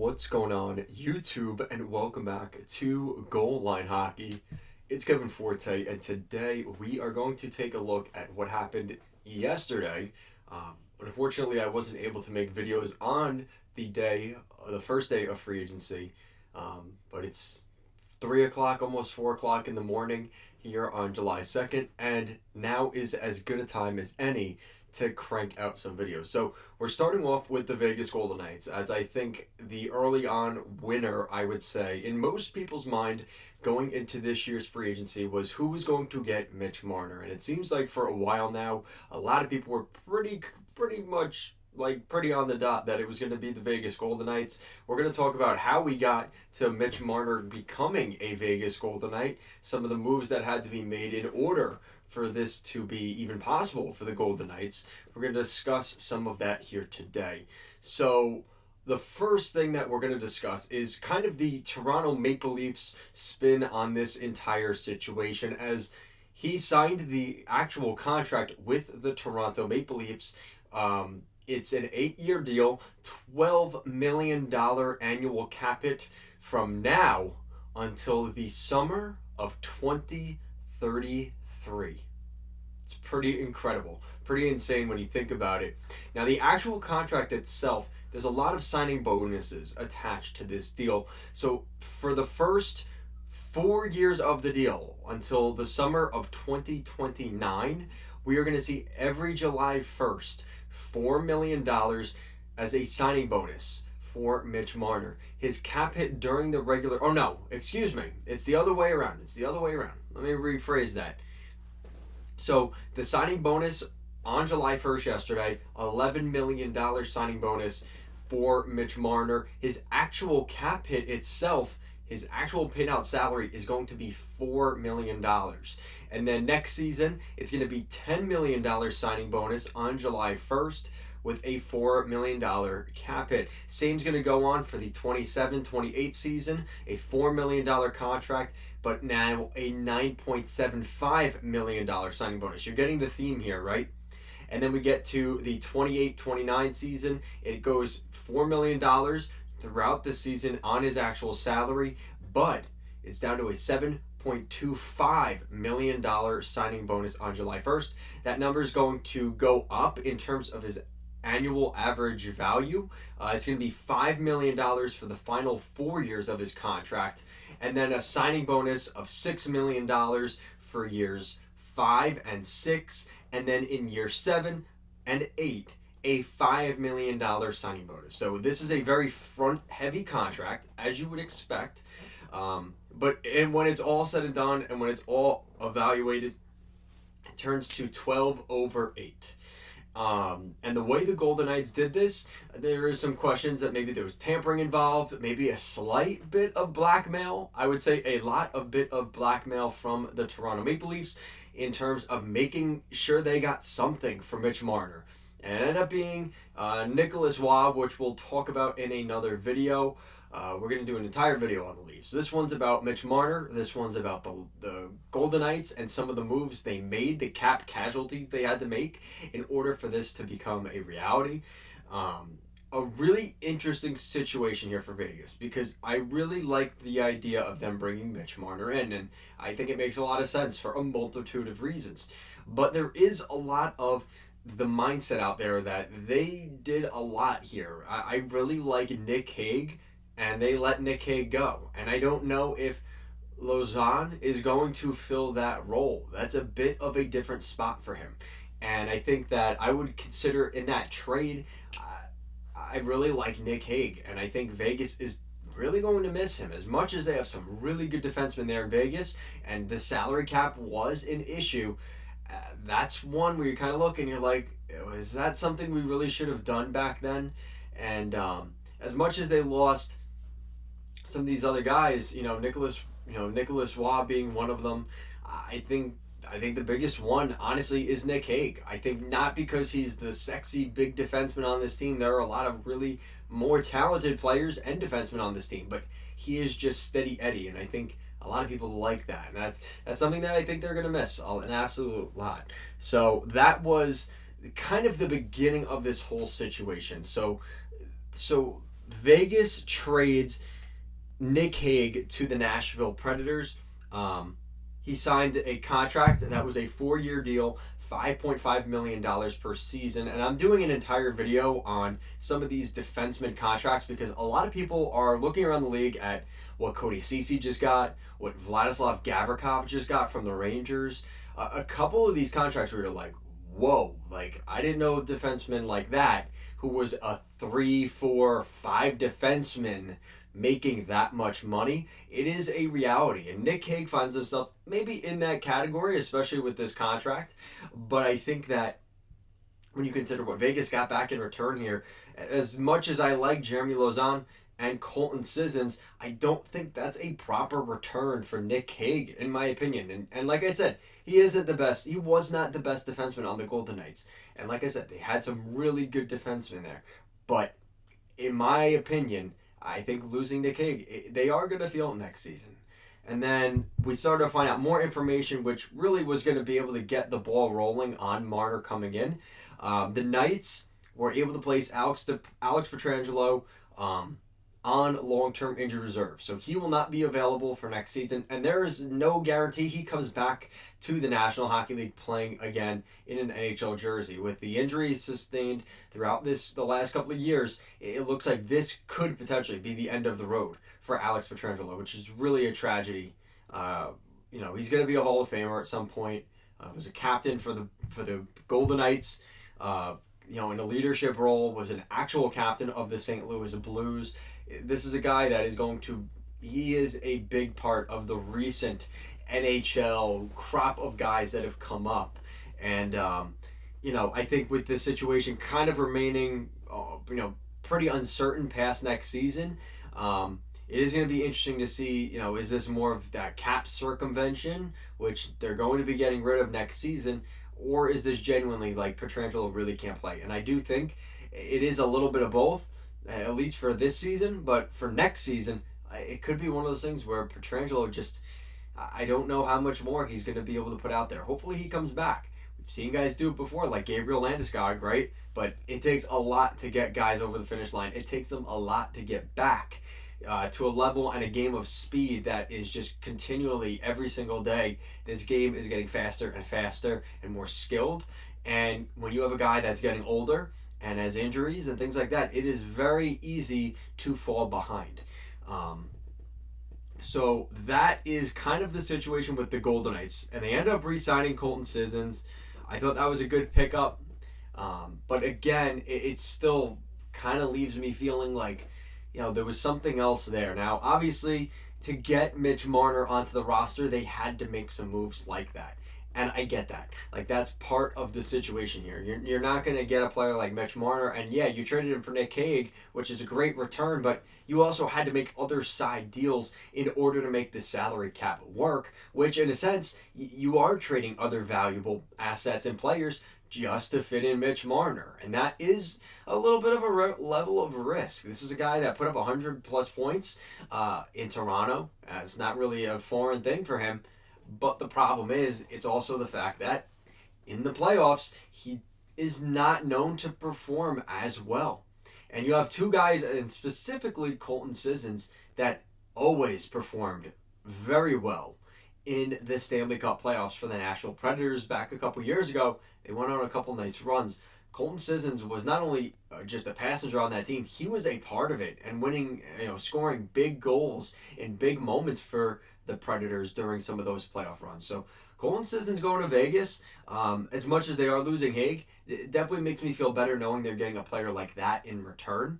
What's going on, YouTube, and welcome back to Goal Line Hockey. It's Kevin Forte, and today we are going to take a look at what happened yesterday. Unfortunately, I wasn't able to make videos on the first day of free agency, but it's 3 o'clock, almost 4 o'clock in the morning here on July 2nd, and now is as good a time as any to crank out some videos. So we're starting off with the Vegas Golden Knights, as I think the early on winner, I would say, in most people's mind going into this year's free agency was who was going to get Mitch Marner. And it seems like for a while now, a lot of people were pretty much pretty on the dot that it was going to be the Vegas Golden Knights. We're going to talk about how we got to Mitch Marner becoming a Vegas Golden Knight, some of the moves that had to be made in order for this to be even possible for the Golden Knights. We're going to discuss some of that here today. So the first thing that we're going to discuss is kind of the Toronto Maple Leafs spin on this entire situation, as he signed the actual contract with the Toronto Maple Leafs. It's an 8-year deal, $12 million annual cap hit from now until the summer of 2033. It's pretty incredible, pretty insane when you think about it. Now, the actual contract itself, there's a lot of signing bonuses attached to this deal. So for the first 4 years of the deal until the summer of 2029, we are going to see every July 1st, $4 million as a signing bonus for Mitch Marner. His cap hit during the regular... Oh, no, excuse me. It's the other way around. Let me rephrase that. So the signing bonus on July 1st yesterday, $11 million signing bonus for Mitch Marner. His actual cap hit itself, his actual paid out salary is going to be $4 million. And then next season, it's going to be $10 million signing bonus on July 1st with a $4 million cap hit. Same's going to go on for the 27-28 season, a $4 million contract, but now a $9.75 million signing bonus. You're getting the theme here, right? And then we get to the 28-29 season. It goes $4 million throughout the season on his actual salary, but it's down to a $7.25 million signing bonus on July 1st. That number is going to go up in terms of his annual average value. It's going to be $5 million for the final 4 years of his contract, and then a signing bonus of $6 million for years 5 and 6, and then in year 7 and 8, a $5 million signing bonus. So this is a very front-heavy contract, as you would expect. And when it's all said and done, and when it's all evaluated, it turns to 12/8. And the way the Golden Knights did this, there is some questions that maybe there was tampering involved, maybe a slight bit of blackmail. I would say a bit of blackmail from the Toronto Maple Leafs in terms of making sure they got something for Mitch Marner. And it ended up being Nicholas Waugh, which we'll talk about in another video. We're going to do an entire video on the Leafs. This one's about Mitch Marner. This one's about the Golden Knights and some of the moves they made, the cap casualties they had to make in order for this to become a reality. A really interesting situation here for Vegas, because I really like the idea of them bringing Mitch Marner in, and I think it makes a lot of sense for a multitude of reasons. But there is a lot of the mindset out there that they did a lot here. I really like Nick Hague, and they let Nick Hague go. And I don't know if Lausanne is going to fill that role. That's a bit of a different spot for him. And I think that I would consider in that trade, I really like Nick Hague. And I think Vegas is really going to miss him. As much as they have some really good defensemen there in Vegas, and the salary cap was an issue, that's one where you kind of look and you're like, is that something we really should have done back then? And as much as they lost some of these other guys, Nicholas Waugh being one of them, I think the biggest one, honestly, is Nick Hague. I think not because he's the sexy big defenseman on this team. There are a lot of really more talented players and defensemen on this team, but he is just steady Eddie, and I think a lot of people like that, and that's something that I think they're going to miss an absolute lot. So that was kind of the beginning of this whole situation. So Vegas trades Nick Hague to the Nashville Predators. He signed a contract that was a 4-year deal, $5.5 million per season. And I'm doing an entire video on some of these defenseman contracts because a lot of people are looking around the league at what Cody Ceci just got, what Vladislav Gavrikov just got from the Rangers. A couple of these contracts where you're like, whoa, like I didn't know a defenseman like that who was a 3, 4, 5 defenseman making that much money. It is a reality, and Nick Hague finds himself maybe in that category, especially with this contract. But I think that when you consider what Vegas got back in return here, as much as I like Jeremy Lauzon and Colton Sissons, I don't think that's a proper return for Nick Hague, in my opinion. And like I said, he isn't the best. He was not the best defenseman on the Golden Knights. And like I said, they had some really good defensemen there. But in my opinion, I think losing Nick Hague, they are going to feel it next season. And then we started to find out more information, which really was going to be able to get the ball rolling on Marner coming in. The Knights were able to place Alex Pietrangelo on long-term injured reserve. So he will not be available for next season, and there is no guarantee he comes back to the National Hockey League playing again in an NHL jersey. With the injuries sustained throughout the last couple of years, it looks like this could potentially be the end of the road for Alex Pietrangelo, which is really a tragedy. He's going to be a Hall of Famer at some point. Was a captain for the Golden Knights. In a leadership role, was an actual captain of the St. Louis Blues. This is a guy that he is a big part of the recent NHL crop of guys that have come up. And, I think with this situation kind of remaining, pretty uncertain past next season, it is going to be interesting to see, is this more of that cap circumvention, which they're going to be getting rid of next season, or is this genuinely like Pietrangelo really can't play? And I do think it is a little bit of both, at least for this season. But for next season, it could be one of those things where Pietrangelo I don't know how much more he's going to be able to put out there. Hopefully he comes back. We've seen guys do it before, like Gabriel Landeskog, right? But it takes a lot to get guys over the finish line. It takes them a lot to get back to a level and a game of speed that is just continually, every single day, this game is getting faster and faster and more skilled. And when you have a guy that's getting older and has injuries and things like that, it is very easy to fall behind. So that is kind of the situation with the Golden Knights. And they end up re-signing Colton Sissons. I thought that was a good pickup. But again, it still kind of leaves me feeling like, there was something else there. Now, obviously, to get Mitch Marner onto the roster, they had to make some moves like that. And I get that. Like, that's part of the situation here. You're not going to get a player like Mitch Marner. And, yeah, you traded him for Nick Hague, which is a great return. But you also had to make other side deals in order to make the salary cap work, which, in a sense, you are trading other valuable assets and players just to fit in Mitch Marner. And that is a little bit of a level of risk. This is a guy that put up 100-plus points in Toronto. It's not really a foreign thing for him. But the problem is, it's also the fact that in the playoffs, he is not known to perform as well. And you have two guys, and specifically Colton Sissons, that always performed very well in the Stanley Cup playoffs for the Nashville Predators back a couple years ago. They went on a couple nice runs. Colton Sissons was not only just a passenger on that team, he was a part of it and winning, scoring big goals in big moments for the Predators during some of those playoff runs. So Colton Sissons going to Vegas, as much as they are losing Hague, it definitely makes me feel better knowing they're getting a player like that in return.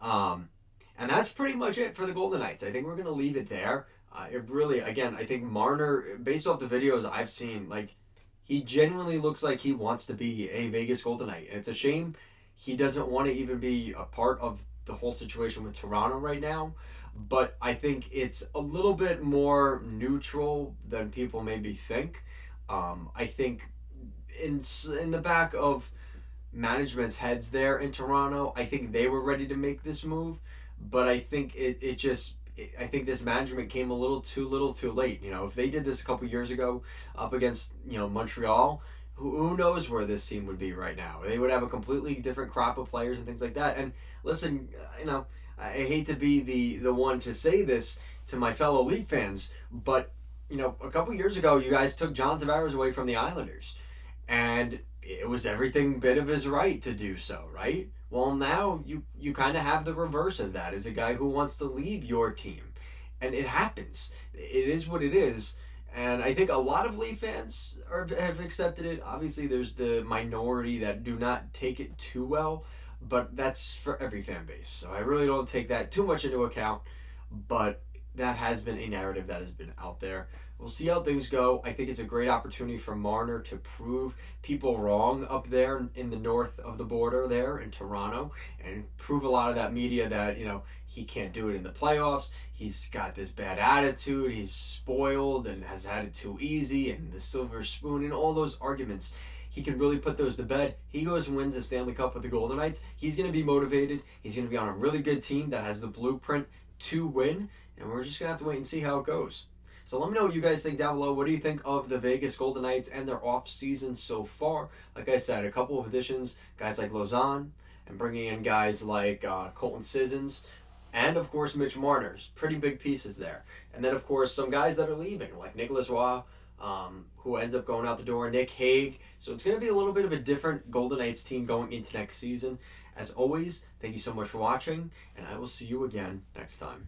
And that's pretty much it for the Golden Knights. I think we're going to leave it there. It really, again, I think Marner, based off the videos I've seen, he genuinely looks like he wants to be a Vegas Golden Knight. And it's a shame he doesn't want to even be a part of the whole situation with Toronto right now. But I think it's a little bit more neutral than people maybe think. I think in the back of management's heads there in Toronto, I think they were ready to make this move. But I think I think this management came a little too late. If they did this a couple years ago up against, Montreal, who knows where this team would be right now? They would have a completely different crop of players and things like that. And listen, I hate to be the one to say this to my fellow Leaf fans, but a couple years ago, you guys took John Tavares away from the Islanders, and it was everything bit of his right to do so, right? Well, now you kind of have the reverse of that as a guy who wants to leave your team, and it happens. It is what it is. And I think a lot of Leaf fans have accepted it. Obviously, there's the minority that do not take it too well, but that's for every fan base. So I really don't take that too much into account. But that has been a narrative that has been out there. We'll see how things go. I think it's a great opportunity for Marner to prove people wrong up there in the north of the border there in Toronto, and prove a lot of that media that, he can't do it in the playoffs. He's got this bad attitude. He's spoiled and has had it too easy, and the silver spoon and all those arguments. He can really put those to bed. He goes and wins the Stanley Cup with the Golden Knights. He's going to be motivated. He's going to be on a really good team that has the blueprint to win, and we're just going to have to wait and see how it goes. So let me know what you guys think down below. What do you think of the Vegas Golden Knights and their off-season so far? Like I said, a couple of additions, guys like Lausanne, and bringing in guys like Colton Sissons, and of course Mitch Marner's. Pretty big pieces there. And then of course some guys that are leaving, like Nicolas Roy, who ends up going out the door, Nick Hague. So it's going to be a little bit of a different Golden Knights team going into next season. As always, thank you so much for watching, and I will see you again next time.